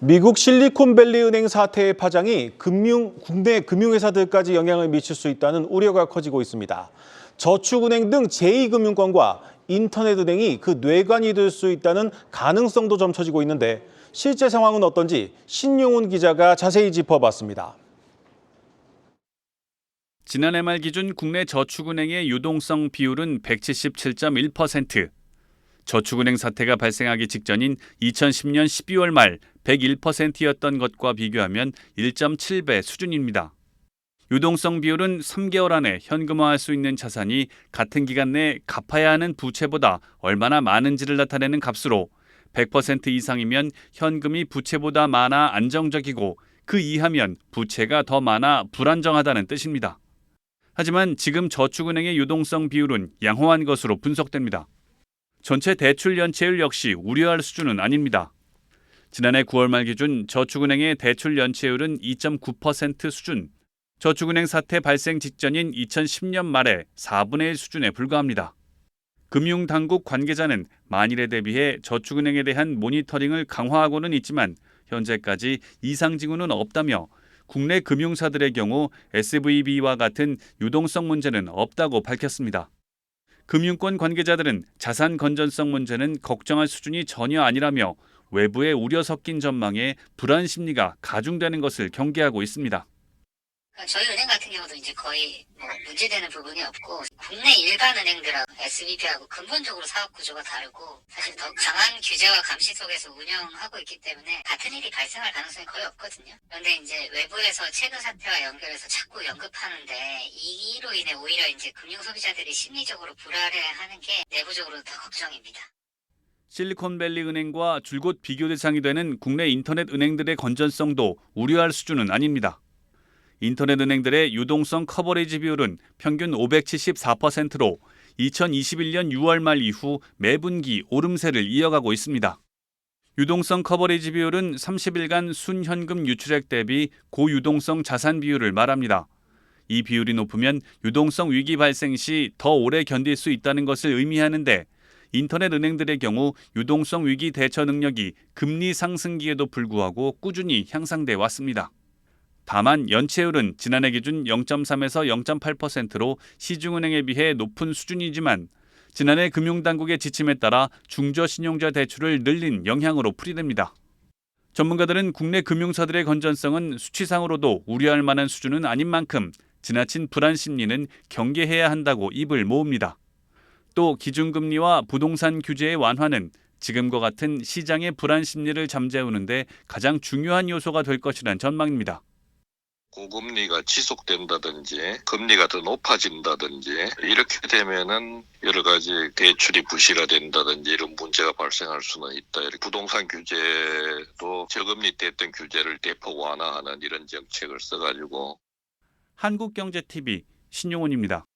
미국 실리콘밸리 은행 사태의 파장이 국내 금융회사들까지 영향을 미칠 수 있다는 우려가 커지고 있습니다. 저축은행 등 제2금융권과 인터넷은행이 그 뇌관이 될 수 있다는 가능성도 점쳐지고 있는데 실제 상황은 어떤지 신용훈 기자가 자세히 짚어봤습니다. 지난해 말 기준 국내 저축은행의 유동성 비율은 177.1%. 저축은행 사태가 발생하기 직전인 2010년 12월 말 101%였던 것과 비교하면 1.7배 수준입니다. 유동성 비율은 3개월 안에 현금화할 수 있는 자산이 같은 기간 내에 갚아야 하는 부채보다 얼마나 많은지를 나타내는 값으로 100% 이상이면 현금이 부채보다 많아 안정적이고 그 이하면 부채가 더 많아 불안정하다는 뜻입니다. 하지만 지금 저축은행의 유동성 비율은 양호한 것으로 분석됩니다. 전체 대출 연체율 역시 우려할 수준은 아닙니다. 지난해 9월 말 기준 저축은행의 대출 연체율은 2.9% 수준, 저축은행 사태 발생 직전인 2010년 말의 4분의 1 수준에 불과합니다. 금융당국 관계자는 만일에 대비해 저축은행에 대한 모니터링을 강화하고는 있지만 현재까지 이상 징후는 없다며 국내 금융사들의 경우 SVB와 같은 유동성 문제는 없다고 밝혔습니다. 금융권 관계자들은 자산 건전성 문제는 걱정할 수준이 전혀 아니라며 외부의 우려 섞인 전망에 불안 심리가 가중되는 것을 경계하고 있습니다. 저희 은행 같은 경우도 이제 거의 문제되는 부분이 없고 국내 일반 은행들하고 SBP하고 근본적으로 사업 구조가 다르고 사실 더 강한 규제와 감시 속에서 운영하고 있기 때문에 같은 일이 발생할 가능성이 거의 없거든요. 그런데 이제 외부에서 최근 사태와 연결해서 자꾸 언급하는데 이로 인해 오히려 이제 금융 소비자들이 심리적으로 불안해하는 게 내부적으로 더 걱정입니다. 실리콘밸리 은행과 줄곧 비교 대상이 되는 국내 인터넷 은행들의 건전성도 우려할 수준은 아닙니다. 인터넷 은행들의 유동성 커버리지 비율은 평균 574%로 2021년 6월 말 이후 매분기 오름세를 이어가고 있습니다. 유동성 커버리지 비율은 30일간 순현금 유출액 대비 고유동성 자산 비율을 말합니다. 이 비율이 높으면 유동성 위기 발생 시 더 오래 견딜 수 있다는 것을 의미하는데 인터넷 은행들의 경우 유동성 위기 대처 능력이 금리 상승기에도 불구하고 꾸준히 향상돼 왔습니다. 다만 연체율은 지난해 기준 0.3에서 0.8%로 시중은행에 비해 높은 수준이지만 지난해 금융당국의 지침에 따라 중저신용자 대출을 늘린 영향으로 풀이됩니다. 전문가들은 국내 금융사들의 건전성은 수치상으로도 우려할 만한 수준은 아닌 만큼 지나친 불안 심리는 경계해야 한다고 입을 모읍니다. 또 기준금리와 부동산 규제의 완화는 지금과 같은 시장의 불안 심리를 잠재우는 데 가장 중요한 요소가 될 것이란 전망입니다. 고금리가 지속된다든지 금리가 더 높아진다든지 이렇게 되면은 여러 가지 대출이 부실화된다든지 이런 문제가 발생할 수는 있다. 이렇게 부동산 규제도 저금리 때 했던 규제를 대폭 완화하는 이런 정책을 써가지고. 한국경제TV 신용훈입니다.